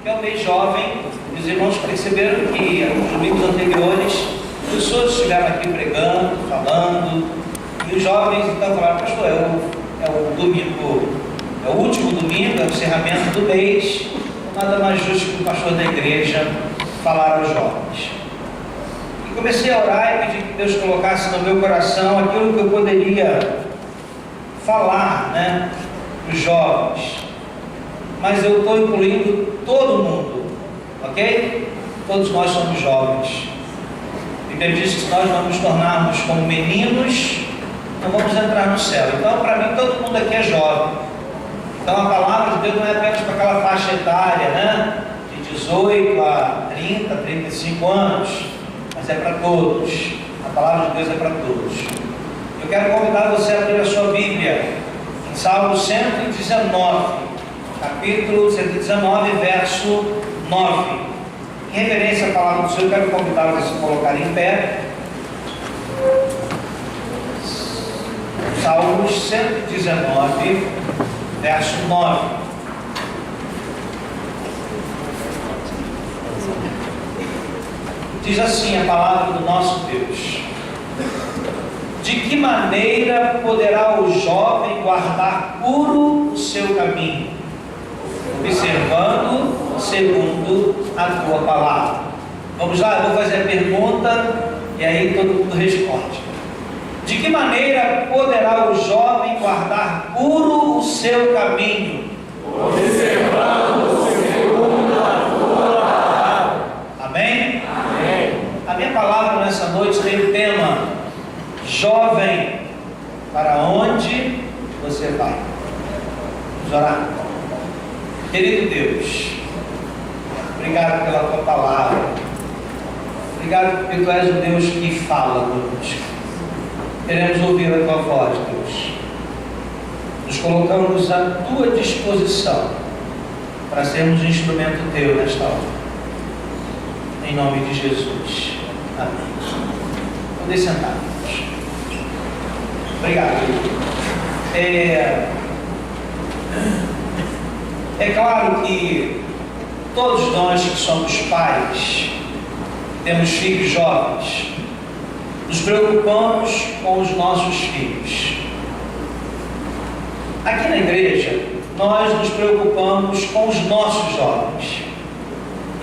que é o mês jovem. Os irmãos perceberam que nos domingos anteriores, pessoas estiveram aqui pregando, falando, e os jovens então falaram: pastor, é o domingo, é o último domingo, é o encerramento do mês, nada mais justo que o pastor da igreja falar aos jovens. E comecei a orar e pedir que Deus colocasse no meu coração aquilo que eu poderia falar, né, para os jovens. Mas eu estou incluindo todo mundo, ok? Todos nós somos jovens. A Bíblia diz que se nós não nos tornarmos como meninos, não vamos entrar no céu. Então, para mim, todo mundo aqui é jovem. Então, a palavra de Deus não é apenas para aquela faixa etária, né, de 18 a 30, 35 anos, mas é para todos. A palavra de Deus é para todos. Eu quero convidar você a abrir a sua Bíblia em Salmo 119, capítulo 119, verso 9. Em reverência à palavra do Senhor, eu quero convidar você a se colocar em pé. Salmos 119, verso 9. Diz assim a palavra do nosso Deus: de que maneira poderá o jovem guardar puro o seu caminho, observando segundo a tua palavra? Vamos lá, eu vou fazer a pergunta e aí todo mundo responde. De que maneira poderá o jovem guardar puro o seu caminho, observando segundo a tua palavra? Amém? Amém. A minha palavra nessa noite tem o tema: jovem, para onde você vai? Vamos orar. Querido Deus, obrigado pela tua palavra. Obrigado porque tu és o Deus que fala conosco. Queremos ouvir a tua voz, Deus. Nos colocamos à tua disposição para sermos um instrumento teu nesta hora. Em nome de Jesus. Amém. Podem sentar, Deus. Obrigado. É claro que todos nós que somos pais, temos filhos jovens, nos preocupamos com os nossos filhos. Aqui na igreja, nós nos preocupamos com os nossos jovens.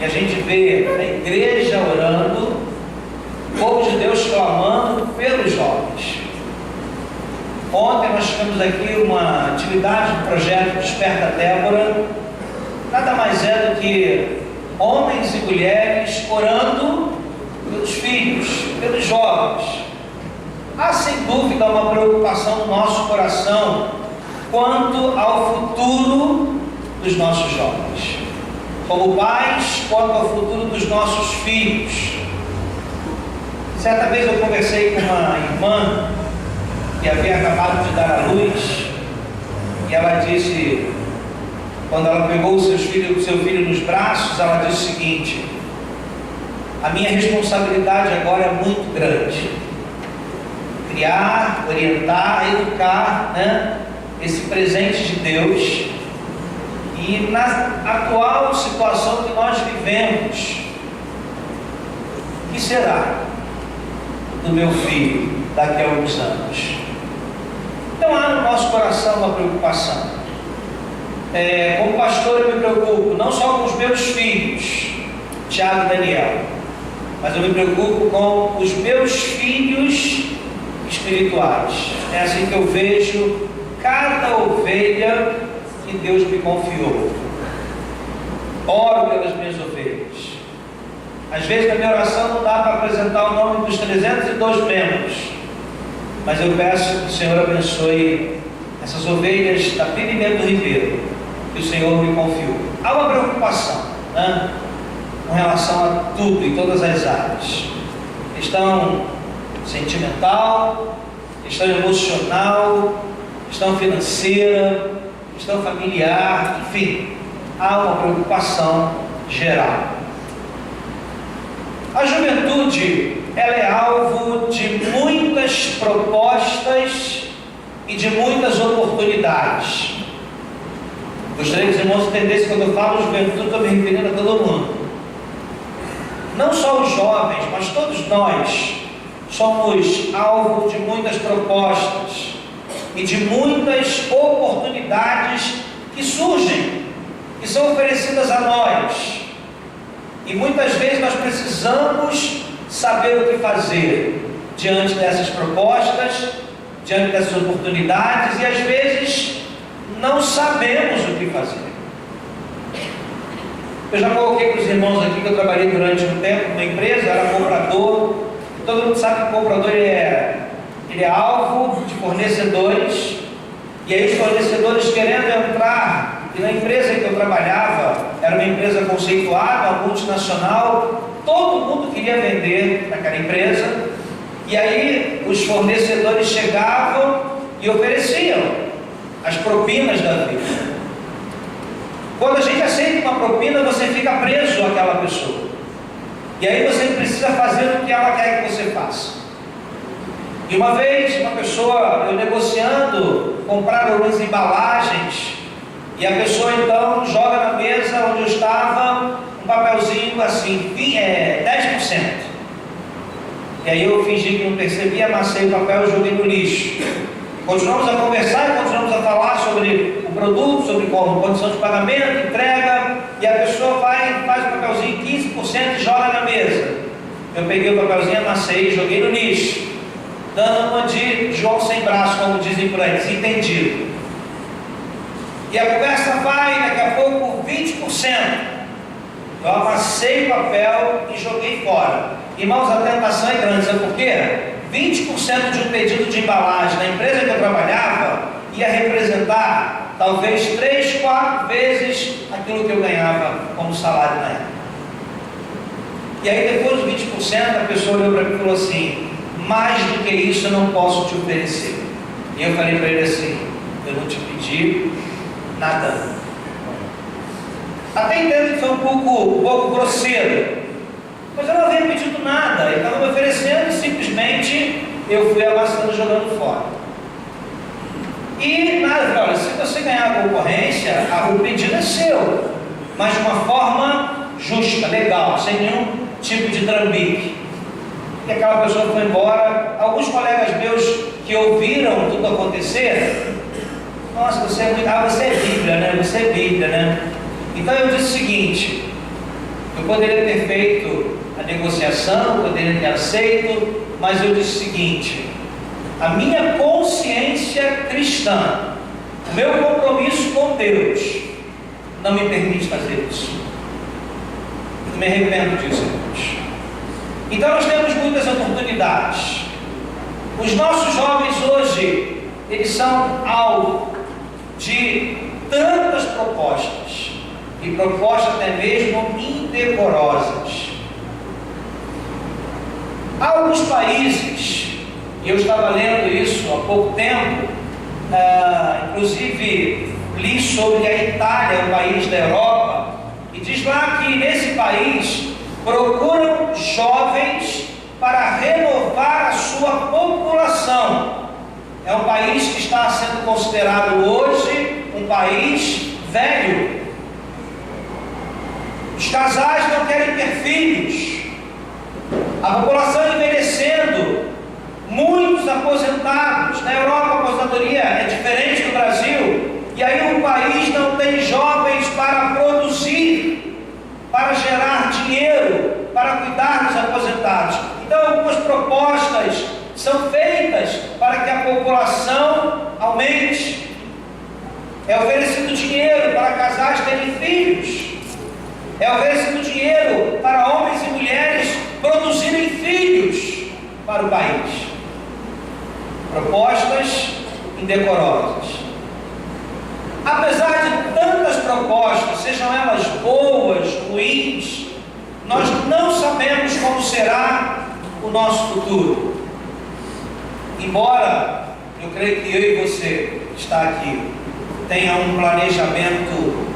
E a gente vê a igreja orando, o povo de Deus clamando pelos jovens. Ontem nós tivemos aqui uma atividade do projeto Desperta Débora. Nada mais é do que homens e mulheres orando pelos filhos, pelos jovens. Há sem dúvida uma preocupação no nosso coração quanto ao futuro dos nossos jovens, como pais, quanto ao futuro dos nossos filhos. Certa vez eu conversei com uma irmã que havia acabado de dar à luz, e ela disse, quando ela pegou o seu filho nos braços, ela disse o seguinte: a minha responsabilidade agora é muito grande. Criar, orientar, educar, né, esse presente de Deus. E na atual situação que nós vivemos, o que será do meu filho daqui a alguns anos? Então há no nosso coração uma preocupação. Como pastor eu me preocupo não só com os meus filhos, Tiago e Daniel, mas eu me preocupo com os meus filhos espirituais. É assim que eu vejo cada ovelha que Deus me confiou. Oro pelas minhas ovelhas. Às vezes na minha oração não dá para apresentar o nome dos 302 membros, mas eu peço que o Senhor abençoe essas ovelhas da Pimenta do Ribeiro, que o Senhor me confiou. Há uma preocupação, né, com relação a tudo, em todas as áreas. Questão sentimental, questão emocional, questão financeira, questão familiar, enfim, há uma preocupação geral. A juventude, ela é alvo de muitas propostas e de muitas oportunidades. Gostaria que os irmãos entendessem quando eu falo juventude, estou me referindo a todo mundo. Não só os jovens, mas todos nós somos alvo de muitas propostas e de muitas oportunidades que surgem, que são oferecidas a nós. E muitas vezes nós precisamos saber o que fazer diante dessas propostas, diante dessas oportunidades, e às vezes não sabemos o que fazer. Eu já coloquei para os irmãos aqui que eu trabalhei durante um tempo numa empresa, era comprador. Todo mundo sabe que o comprador ele é alvo de fornecedores, e aí os fornecedores querendo entrar. E na empresa em que eu trabalhava, era uma empresa conceituada, uma multinacional, todo mundo queria vender naquela empresa, e aí os fornecedores chegavam e ofereciam as propinas da vida. Quando a gente aceita uma propina, você fica preso àquela pessoa, e aí você precisa fazer o que ela quer que você faça. E uma vez, uma pessoa, eu negociando, compraram algumas embalagens, e a pessoa então joga na mesa onde eu estava um papelzinho assim, 10%. E aí eu fingi que não percebi, amassei o papel e joguei no lixo. Continuamos a conversar e continuamos a falar sobre o produto, sobre condição de pagamento, entrega, e a pessoa vai e faz o papelzinho 15% e joga na mesa. Eu peguei o papelzinho, amassei e joguei no lixo, dando uma de João sem braço, como dizem por aí, desentendido. E a conversa vai, daqui a pouco, 20%. Eu amassei o papel e joguei fora. Irmãos, a tentação é grande, sabe por quê? 20% de um pedido de embalagem na empresa que eu trabalhava ia representar talvez 3, 4 vezes aquilo que eu ganhava como salário na época. E aí depois dos 20%, a pessoa olhou para mim e falou assim: mais do que isso eu não posso te oferecer. E eu falei para ele assim: eu não te pedi nada. Até entendo que foi um pouco grosseiro, mas eu não havia pedido nada, ele estava me oferecendo e simplesmente eu fui amassando e jogando fora. E nada, olha, se você ganhar a concorrência, o pedido é seu, mas de uma forma justa, legal, sem nenhum tipo de trambique. E aquela pessoa foi embora. Alguns colegas meus que ouviram tudo acontecer: nossa, você é muito... você é Bíblia, né? Você é Bíblia, né? Então eu disse o seguinte: eu poderia ter feito a negociação, poderia ter aceito, mas eu disse o seguinte: a minha consciência cristã, o meu compromisso com Deus, não me permite fazer isso. Eu me arrependo disso, irmãos. Então nós temos muitas oportunidades. Os nossos jovens hoje, eles são alvo de tantas propostas, e propostas até mesmo indecorosas. Há alguns países, e eu estava lendo isso há pouco tempo, inclusive li sobre a Itália, um país da Europa, e diz lá que nesse país procuram jovens para renovar a sua população. É um país que está sendo considerado hoje um país velho. Os casais não querem ter filhos, a população envelhecendo, muitos aposentados. Na Europa a aposentadoria é diferente do Brasil, e aí o país não tem jovens para produzir, para gerar dinheiro, para cuidar dos aposentados. Então algumas propostas são feitas para que a população aumente. É oferecido dinheiro para casais terem filhos. É oferecido dinheiro para homens e mulheres produzirem filhos para o país. Propostas indecorosas. Apesar de tantas propostas, sejam elas boas, ruins, nós não sabemos como será o nosso futuro. Embora eu creio que eu e você que está aqui tenha um planejamento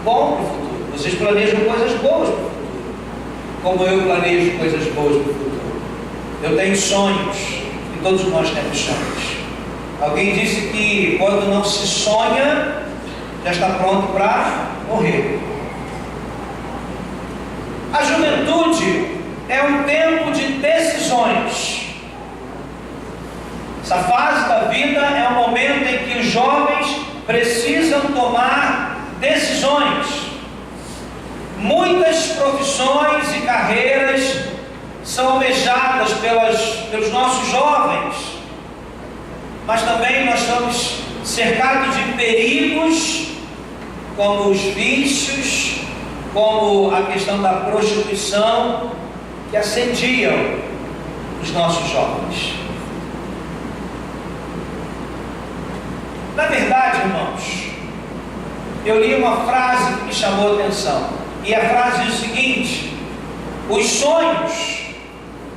bom para o futuro. Vocês planejam coisas boas para o futuro, como eu planejo coisas boas para o futuro. Eu tenho sonhos, e todos nós temos sonhos. Alguém disse que quando não se sonha, já está pronto para morrer. A juventude é um tempo de decisões. Essa fase da vida é o momento em que os jovens precisam tomar decisões. Muitas profissões e carreiras são almejadas pelos nossos jovens, mas também nós estamos cercados de perigos, como os vícios, como a questão da prostituição, que assediam os nossos jovens. Na verdade, irmãos, eu li uma frase que me chamou a atenção, e a frase diz o seguinte: os sonhos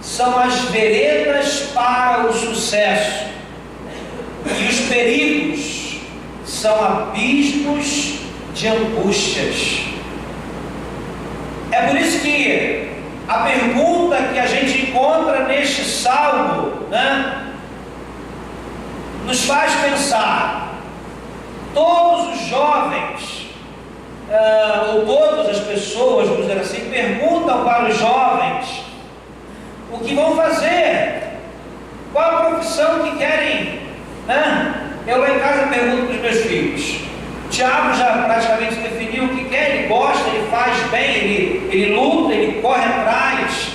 são as veredas para o sucesso, e os perigos são abismos de angústias. É por isso que a pergunta que a gente encontra neste salmo, nos faz pensar. Todos os jovens, ou todas as pessoas, vamos dizer assim, perguntam para os jovens o que vão fazer, qual a profissão que querem, Eu lá em casa pergunto para os meus filhos. O Tiago já praticamente definiu o que quer, ele gosta, ele faz bem, ele luta, ele corre atrás.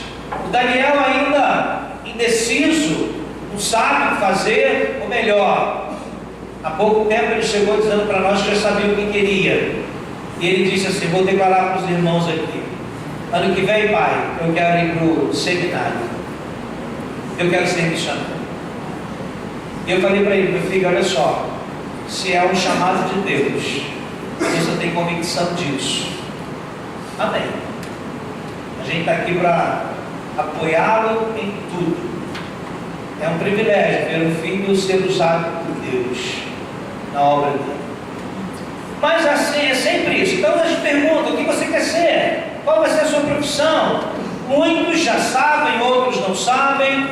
O Daniel ainda indeciso, não sabe o que fazer, ou melhor, há pouco tempo ele chegou dizendo para nós que já sabia o que queria. E ele disse assim: vou declarar para os irmãos aqui, ano que vem, pai, eu quero ir para o seminário, eu quero ser missionário. E eu falei para ele: meu filho, olha só, se é um chamado de Deus, você tem convicção disso, amém. A gente está aqui para apoiá-lo em tudo. É um privilégio ver um filho ser usado por Deus na obra dele. Mas assim, é sempre isso. Então a gente pergunta: o que você quer ser? Qual vai ser a sua profissão? Muitos já sabem, outros não sabem,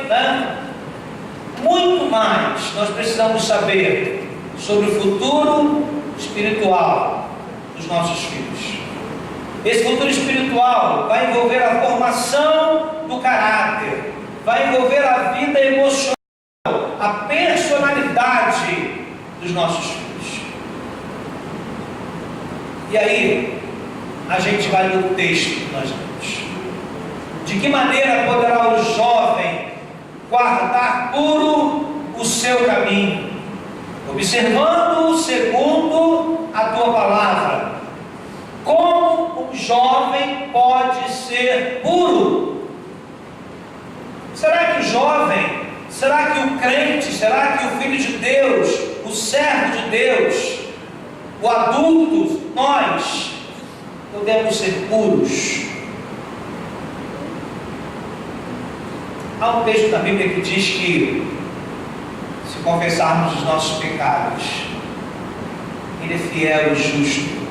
Muito mais nós precisamos saber sobre o futuro espiritual dos nossos filhos. Esse futuro espiritual vai envolver a formação do caráter, vai envolver a vida emocional, a personalidade dos nossos filhos. E aí, a gente vai no texto que nós lemos. De que maneira poderá o jovem guardar puro o seu caminho, observando segundo a tua palavra? Como um jovem pode ser puro? Será que o jovem, será que o crente, será que o filho de Deus, o servo de Deus, o adulto, nós podemos ser puros? Há um texto da Bíblia que diz que, se confessarmos os nossos pecados, Ele é fiel e justo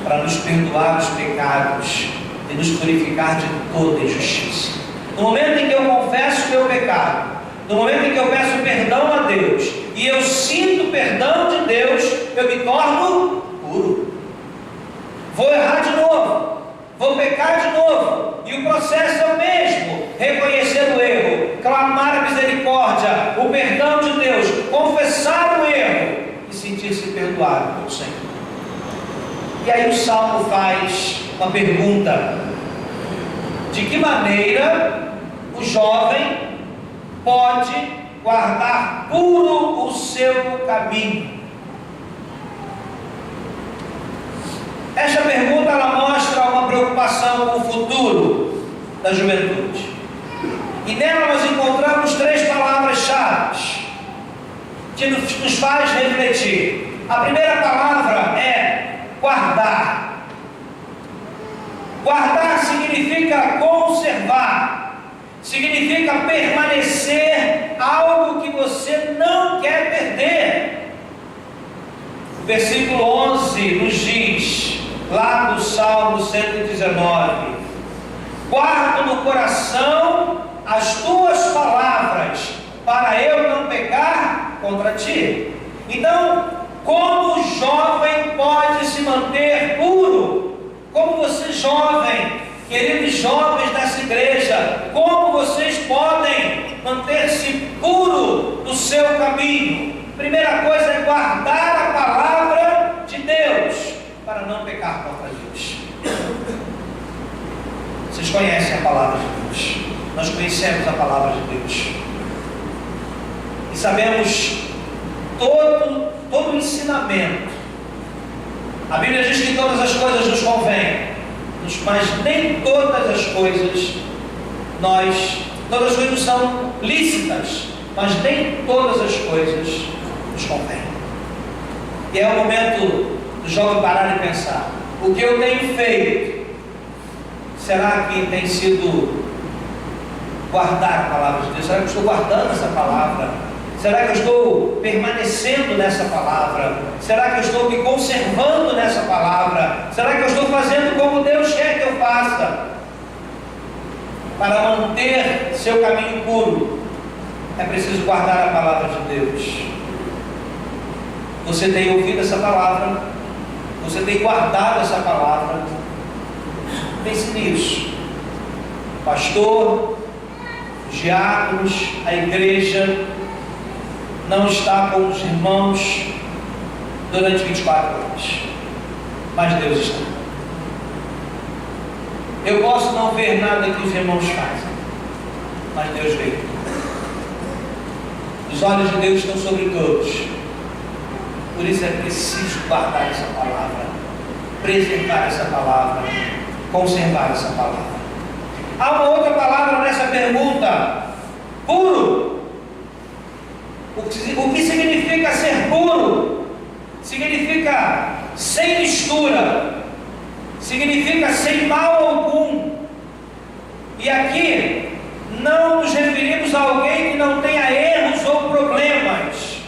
para nos perdoar os pecados e nos purificar de toda injustiça. No momento em que eu confesso o meu pecado, no momento em que eu peço perdão a Deus e eu sinto o perdão de Deus, eu me torno puro. Vou errar de novo, vou pecar de novo, e o processo é o mesmo: reconhecer o erro, clamar a misericórdia, o perdão de Deus, confessar o erro e sentir-se perdoado pelo Senhor. E aí o Salmo faz uma pergunta: de que maneira o jovem pode guardar puro o seu caminho? Esta pergunta, ela mostra uma preocupação com o futuro da juventude. E nela nós encontramos 3 palavras-chave que nos faz refletir. A primeira palavra é guardar. Guardar significa conservar, significa permanecer algo que você não quer perder. O versículo 11 nos diz, lá do Salmo 119: guardo no coração as tuas palavras, para eu não pecar contra ti. Então, como o jovem pode se manter puro? Como você, jovem, queridos jovens dessa igreja, como vocês podem manter-se puro no seu caminho? Primeira coisa é guardar a palavra de Deus, para não pecar contra Deus. Vocês conhecem a palavra de Deus. Nós conhecemos a palavra de Deus. E sabemos todo o ensinamento. A Bíblia diz que todas as coisas nos convêm, mas nem todas as coisas todas as coisas são lícitas, mas nem todas as coisas nos convêm. E é o momento do jovem parar e pensar: o que eu tenho feito, será que tem sido guardar a palavra de Deus? Será que eu estou guardando essa palavra? Será que eu estou permanecendo nessa palavra? Será que eu estou me conservando nessa palavra? Será que eu estou fazendo como Deus quer que eu faça? Para manter seu caminho puro, é preciso guardar a palavra de Deus. Você tem ouvido essa palavra? Você tem guardado essa palavra? Pense nisso. Pastor, diáconos, a igreja não está com os irmãos durante 24 horas, mas Deus está. Eu posso não ver nada que os irmãos fazem, mas Deus vê. Os olhos de Deus estão sobre todos. Por isso é preciso guardar essa palavra, preservar essa palavra, conservar essa palavra. Há uma outra palavra nessa pergunta: puro. O que significa ser puro? Significa sem mistura, significa sem mal algum. E aqui não nos referimos a alguém que não tenha erros ou problemas,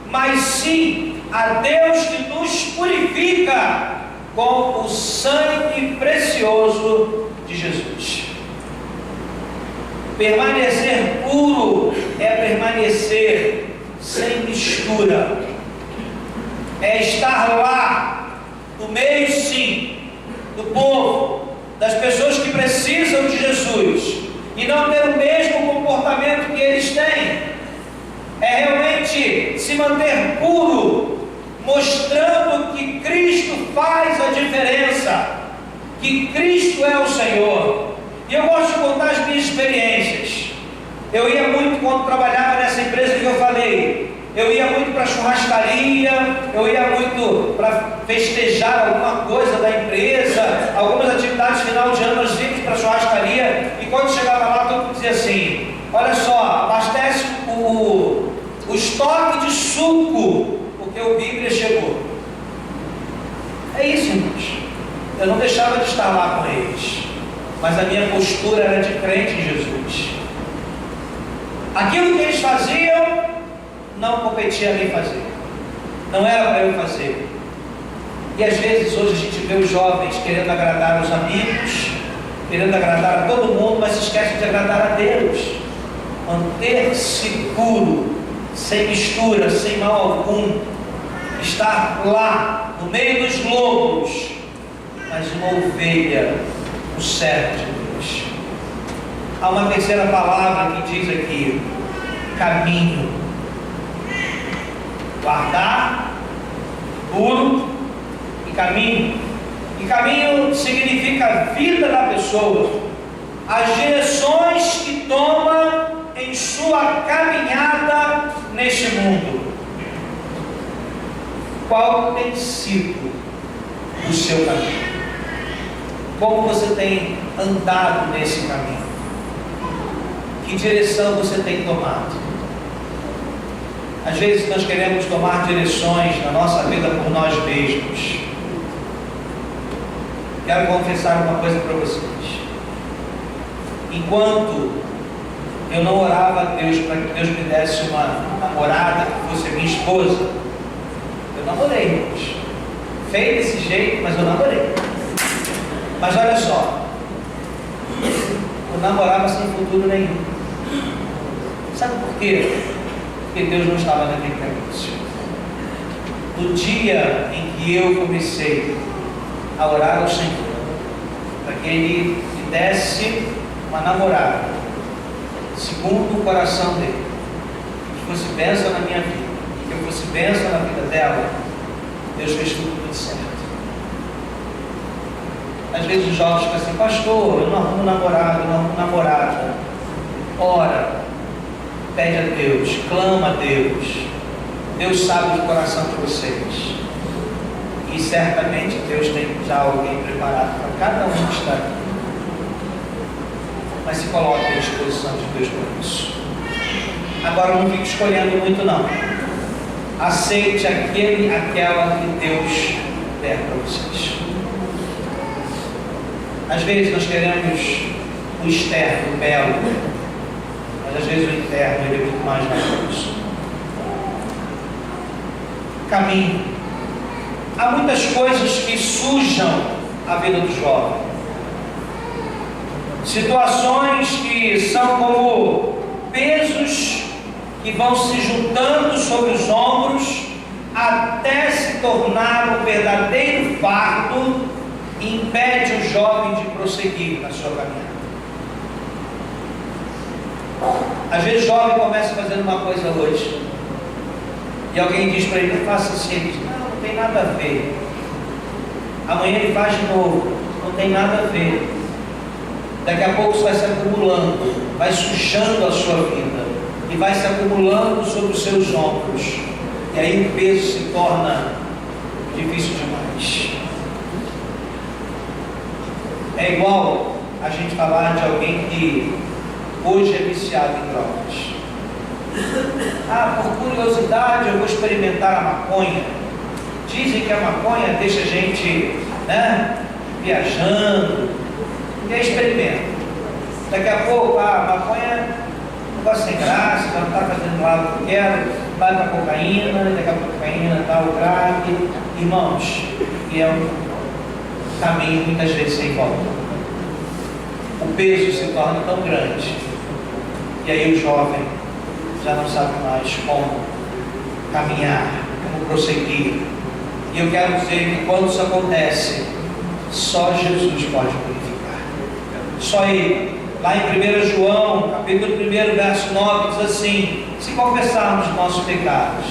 mas sim a Deus que nos purifica com o sangue precioso de Jesus. Permanecer puro é permanecer sem mistura, é estar lá no meio, sim, do povo, das pessoas que precisam de Jesus, e não ter o mesmo comportamento que eles têm. É realmente se manter puro, mostrando que Cristo faz a diferença, que Cristo é o Senhor. E eu gosto de contar as minhas experiências. Eu ia muito, quando trabalhava nessa empresa que eu falei, eu ia muito para a churrascaria, eu ia muito para festejar alguma coisa da empresa, algumas atividades final de ano nós íamos para a churrascaria, e quando chegava lá todo mundo dizia assim: olha só, abastece o estoque de suco, porque o Bíblia chegou. É isso, irmãos. Eu não deixava de estar lá com eles, mas a minha postura era de crente em Jesus. Aquilo que eles faziam não competia a mim fazer, não era para eu fazer. E às vezes hoje a gente vê os jovens querendo agradar os amigos, querendo agradar a todo mundo, mas se esquece de agradar a Deus. Manter-se puro, sem mistura, sem mal algum, estar lá no meio dos lobos, mas uma ovelha, um servo de Deus. Há uma terceira palavra que diz aqui: caminho. Guardar, puro e caminho. E caminho significa a vida da pessoa, as direções que toma em sua caminhada neste mundo. Qual tem sido o seu caminho? Como você tem andado nesse caminho? Que direção você tem tomado? Às vezes nós queremos tomar direções na nossa vida por nós mesmos. Quero confessar uma coisa para vocês. Enquanto eu não orava a Deus para que Deus me desse uma namorada que fosse minha esposa, eu namorei, irmãos. Feio desse jeito, mas eu namorei. Mas olha só, eu namorava sem futuro nenhum. Sabe por quê? Porque Deus não estava naquele negócio. no dia em que eu comecei a orar ao Senhor, para que Ele me desse uma namorada, segundo o coração dele, que fosse bênção na minha vida, e que eu fosse bênção na vida dela, Deus fez tudo muito certo. Às vezes os jovens ficam assim: pastor, eu não arrumo namorado, eu não arrumo namorada. Ora, pede a Deus, clama a Deus. Deus sabe do coração de vocês. E certamente Deus tem já alguém preparado para cada um que está aqui. Mas se coloque à disposição de Deus para isso. Agora não fique escolhendo muito não. Aceite aquela que Deus der para vocês. Às vezes nós queremos o externo, o belo, mas às vezes o interno ele é muito mais valioso. Caminho. Há muitas coisas que sujam a vida do jovem. Situações que são como pesos que vão se juntando sobre os ombros até se tornar um verdadeiro fardo e impede o jovem de prosseguir na sua caminhada. Às vezes o jovem começa fazendo uma coisa hoje e alguém diz para ele: não faça assim. Ele diz: não tem nada a ver. Amanhã ele faz de novo, não tem nada a ver. Daqui a pouco isso vai se acumulando, vai sujando a sua vida e vai se acumulando sobre os seus ombros, e aí o peso se torna difícil demais. É igual a gente falar de alguém que hoje é viciado em drogas. Por curiosidade eu vou experimentar a maconha. Dizem que a maconha deixa a gente, viajando. E aí experimenta. Daqui a pouco, a maconha é um negócio sem graça, não está fazendo lá o que eu quero, vai para a cocaína, daqui a pouco a cocaína está o crack. Irmãos, e é um caminho muitas vezes sem volta. O peso se torna tão grande, e aí o jovem já não sabe mais como caminhar, como prosseguir. E eu quero dizer que quando isso acontece, só Jesus pode purificar. Só Ele. Lá em 1 João, capítulo 1, verso 9, diz assim: se confessarmos nossos pecados,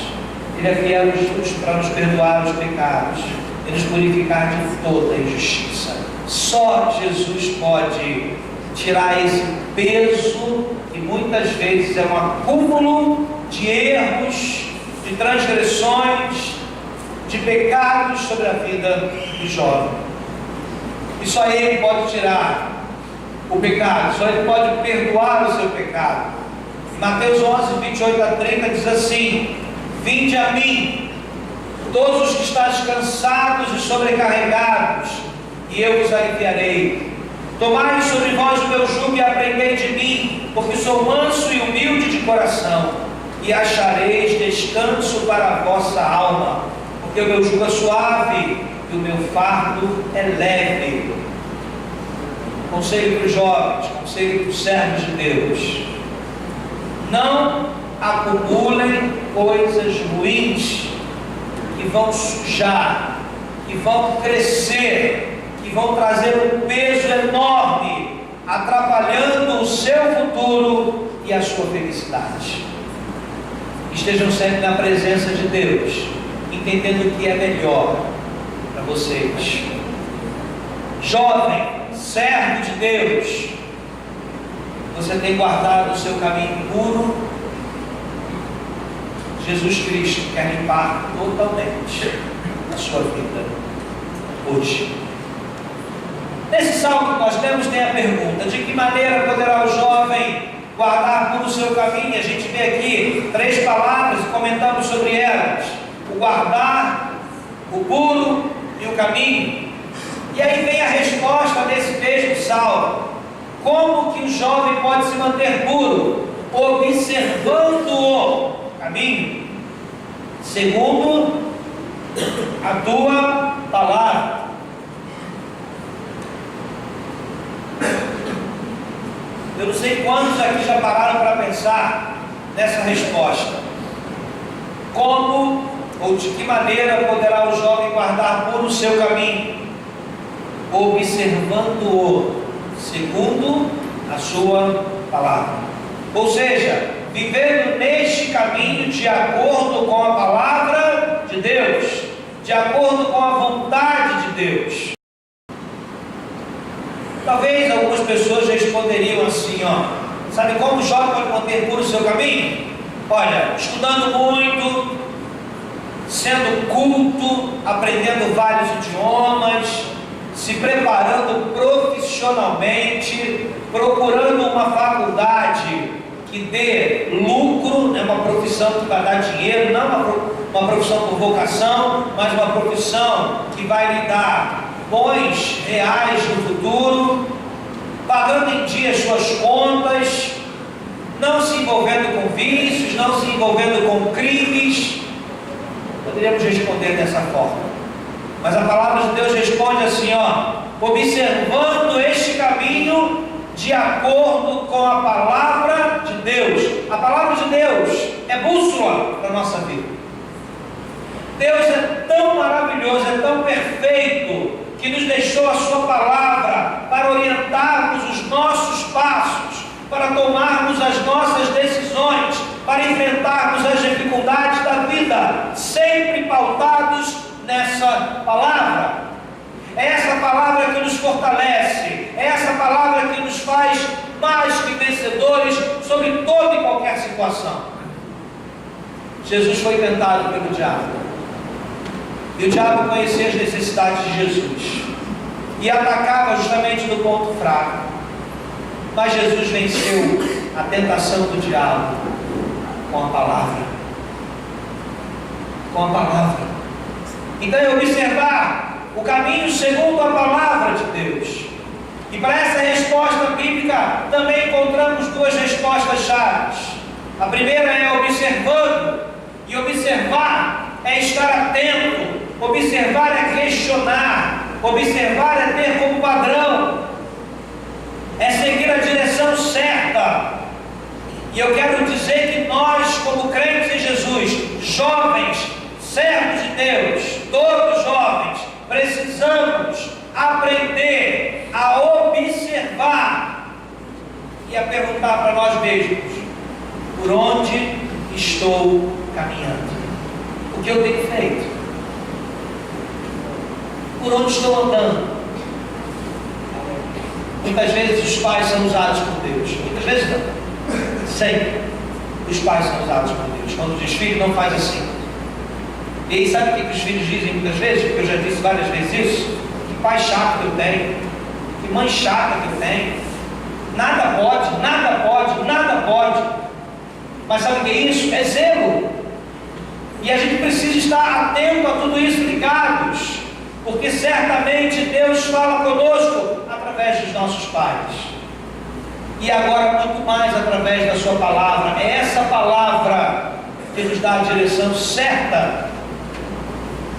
Ele é fiel e justo para nos perdoar os pecados e nos purificar de toda injustiça. Só Jesus pode tirar esse peso, que muitas vezes é um acúmulo de erros, de transgressões, de pecados sobre a vida do jovem. E só Ele pode tirar o pecado, só Ele pode perdoar o seu pecado. Mateus 11, 28 a 30 diz assim: vinde a mim, todos os que estáis cansados e sobrecarregados, e eu vos aliviarei. Tomai sobre vós o meu jugo e aprendei de mim, porque sou manso e humilde de coração, e achareis descanso para a vossa alma, porque o meu jugo é suave e o meu fardo é leve. Conselho para os jovens, conselho para os servos de Deus: não acumulem coisas ruins que vão sujar, que vão crescer, que vão trazer um peso enorme, atrapalhando o seu futuro e a sua felicidade. Estejam sempre na presença de Deus, entendendo o que é melhor para vocês. Jovem, servo de Deus, você tem guardado o seu caminho puro? Jesus Cristo quer limpar totalmente a sua vida hoje. Nesse salmo que nós temos tem a pergunta: de que maneira poderá o jovem guardar puro o seu caminho? A gente vê aqui 3 palavras e comentamos sobre elas: o guardar, o puro e o caminho. E aí vem a resposta desse mesmo salmo: como que o jovem pode se manter puro? Observando o caminho, segundo a tua palavra. Eu não sei quantos aqui já pararam para pensar nessa resposta. Como Ou de que maneira poderá o jovem guardar puro o seu caminho? Observando-o segundo a sua palavra. Ou seja, vivendo neste caminho de acordo com a palavra de Deus, de acordo com a vontade de Deus. Talvez algumas pessoas responderiam assim, sabe como o jovem pode manter puro o seu caminho? Olha, estudando muito, sendo culto, aprendendo vários idiomas, se preparando profissionalmente, procurando uma faculdade que dê lucro, uma profissão que vai dar dinheiro, não uma profissão por vocação, mas uma profissão que vai lhe dar bons reais no futuro, pagando em dia as suas contas, não se envolvendo com vícios, não se envolvendo com crimes. Poderíamos responder dessa forma, mas a palavra de Deus responde assim, observando este caminho de acordo com a palavra de Deus. A palavra de Deus é bússola para a nossa vida. Deus é tão maravilhoso, é tão perfeito, que nos deixou a sua palavra para orientarmos os nossos passos, para tomarmos as nossas decisões, para enfrentarmos as dificuldades da vida, sempre pautados nessa palavra. É essa palavra que nos fortalece, é essa palavra que nos faz mais que vencedores sobre toda e qualquer situação. Jesus foi tentado pelo diabo, e o diabo conhecia as necessidades de Jesus e atacava justamente no ponto fraco, mas Jesus venceu a tentação do diabo com a palavra. Com a palavra. Então é observar o caminho segundo a palavra de Deus. E para essa resposta bíblica também encontramos duas respostas chaves. A primeira é observando, e observar é estar atento, observar é questionar, observar é ter como padrão, é seguir a direção certa. E eu quero dizer que nós, como crentes em Jesus, jovens, servos de Deus, todos jovens, precisamos aprender a observar e a perguntar para nós mesmos: por onde estou caminhando? O que eu tenho feito? Por onde estou andando? Muitas vezes os pais são usados por Deus, muitas vezes não. Sempre os pais são usados por Deus. Quando diz filho, não faz assim. E aí sabe o que os filhos dizem muitas vezes? Porque eu já disse várias vezes isso. Que pai chato que eu tenho, que mãe chata que eu tenho. Nada pode, nada pode, nada pode. Mas sabe o que é isso? É zelo. E a gente precisa estar atento a tudo isso, ligados, porque certamente Deus fala conosco através dos nossos pais. E agora muito mais através da sua palavra. É essa palavra que nos dá a direção certa.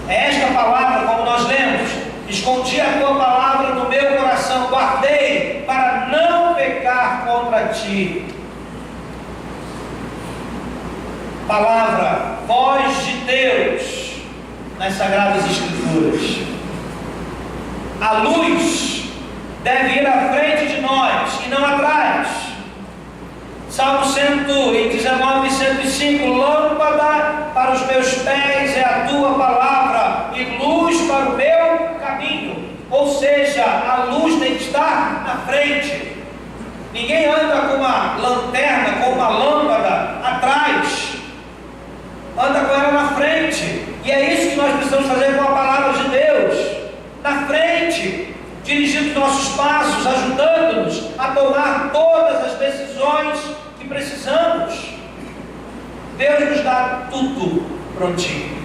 É esta palavra, como nós lemos: escondi a tua palavra no meu coração, guardei para não pecar contra ti. Palavra, voz de Deus nas Sagradas Escrituras. A luz deve ir à frente de nós e não atrás. Salmo 119, 105: lâmpada para os meus pés é a tua palavra e luz para o meu caminho. Ou seja, a luz tem que estar na frente. Ninguém anda com uma lanterna, com uma lâmpada atrás, anda com ela na frente. E é isso que nós precisamos fazer com a palavra de Deus, na frente, dirigindo nossos passos, ajudando-nos a tomar todas as decisões que precisamos. Deus nos dá tudo prontinho,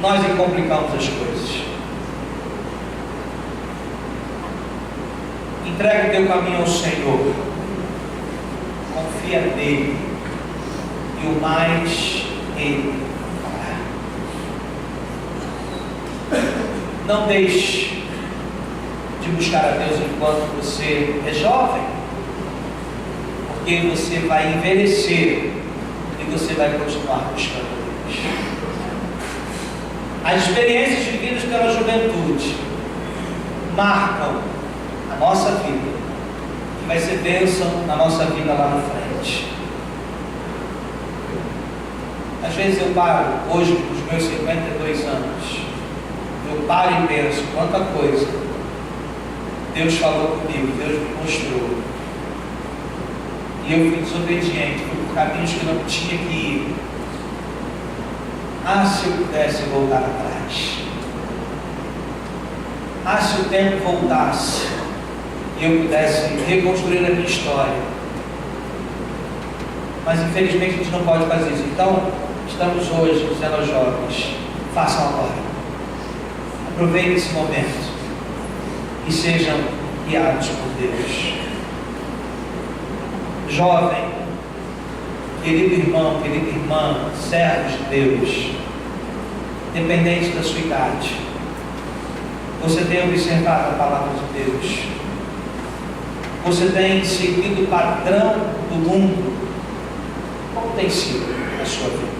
nós é que complicamos as coisas. Entrega o teu caminho ao Senhor, confia nele, e o mais Ele fará. Não deixe de buscar a Deus enquanto você é jovem, porque você vai envelhecer e você vai continuar buscando a Deus. As experiências vividas pela juventude marcam a nossa vida, que vai ser bênção na nossa vida lá na frente. Às vezes eu paro, hoje, com os meus 52 anos, eu paro e penso, quanta coisa Deus falou comigo, Deus me mostrou. E eu fui desobediente, fui por caminhos que não tinha que ir. Ah, se eu pudesse voltar atrás. Ah, se o tempo voltasse e eu pudesse reconstruir a minha história. Mas infelizmente a gente não pode fazer isso. Então, estamos hoje dizendo aos jovens, façam agora. Aproveitem esse momento e sejam guiados por Deus. Jovem, querido irmão, querida irmã, servos de Deus, dependente da sua idade, você tem observado a palavra de Deus? Você tem seguido o padrão do mundo? Como tem sido a sua vida?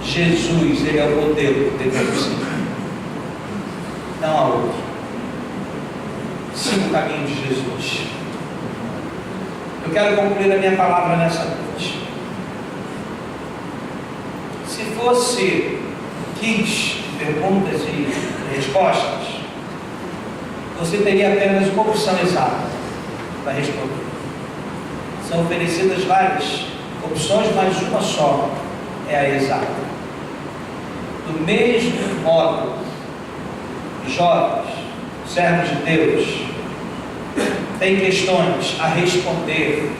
Jesus, Ele é o modelo que devemos seguir. Não há outro. Siga o caminho de Jesus. Eu quero concluir a minha palavra nessa noite. Se fosse quiz de perguntas e respostas, você teria apenas uma opção exata para responder. São oferecidas várias opções, mas uma só é a exata. Do mesmo modo, jovens, servos de Deus, têm questões a responder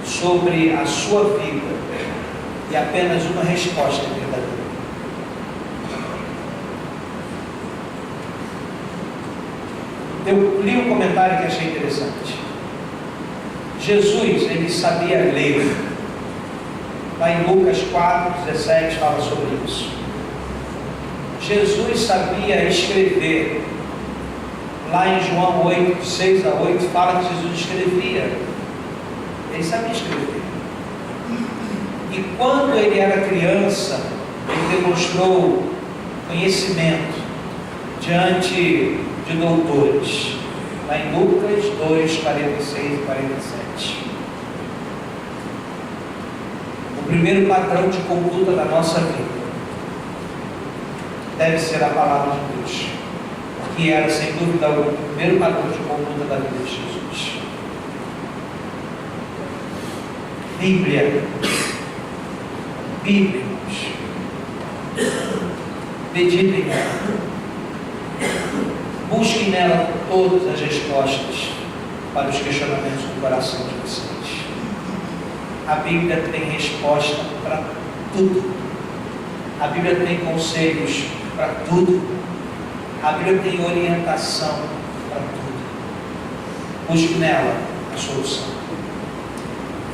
sobre a sua vida e apenas uma resposta é verdadeira. Eu li um comentário que achei interessante. Jesus, ele sabia ler. Lá em Lucas 4:17 fala sobre isso. Jesus sabia escrever. Lá em João 8:6-8 fala que Jesus escrevia. Ele sabia escrever. E quando ele era criança, ele demonstrou conhecimento diante de doutores. Lá em Lucas 2:46 e 47. O primeiro padrão de conduta da nossa vida deve ser a palavra de Deus, que era, sem dúvida alguma, o primeiro padrão de conduta da vida de Jesus. Bíblia, irmãos, meditem nela, busquem nela todas as respostas para os questionamentos do coração de vocês. A Bíblia tem resposta para tudo. A Bíblia tem conselhos para tudo. A Bíblia tem orientação para tudo. Busque nela a solução.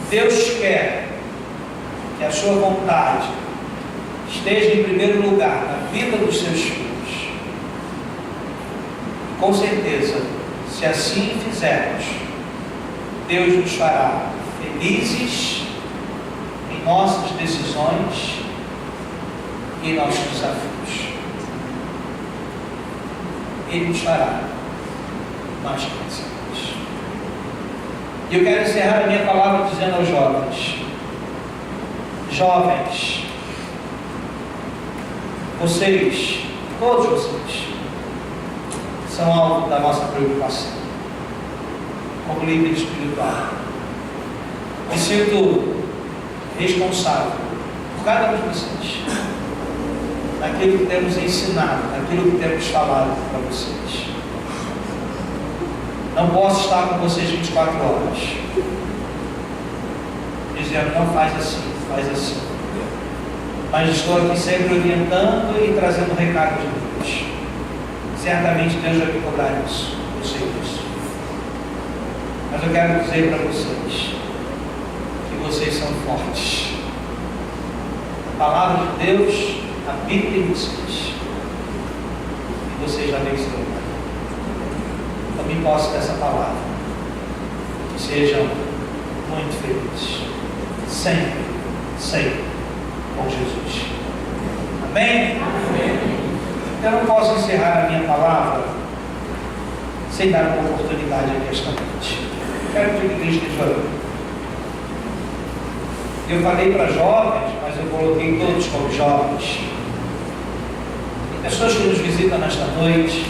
Deus quer que a sua vontade esteja em primeiro lugar na vida dos seus filhos. Com certeza, se assim fizermos, Deus nos fará felizes em nossas decisões e em nossos desafios. Ele nos fará mais felizes. E eu quero encerrar a minha palavra dizendo aos jovens: jovens, vocês, todos vocês, são alvo da nossa preocupação como líder espiritual. Me sinto responsável por cada um de vocês, naquilo que temos ensinado, naquilo que temos falado para vocês. Não posso estar com vocês 24 horas dizendo, não faz assim, faz assim. Mas estou aqui sempre orientando e trazendo recado de Deus. Certamente Deus vai me cobrar isso, eu sei disso. Mas eu quero dizer para vocês que vocês são fortes. A palavra de Deus habita em vocês. E vocês já venceram. Também posso dessa palavra. Que sejam muito felizes. Sempre, sempre com Jesus. Amém? Eu não posso encerrar a minha palavra sem dar uma oportunidade aqui esta noite. Quero que a igreja esteja orando. Eu falei para jovens, mas eu coloquei todos como jovens. Tem pessoas que nos visitam nesta noite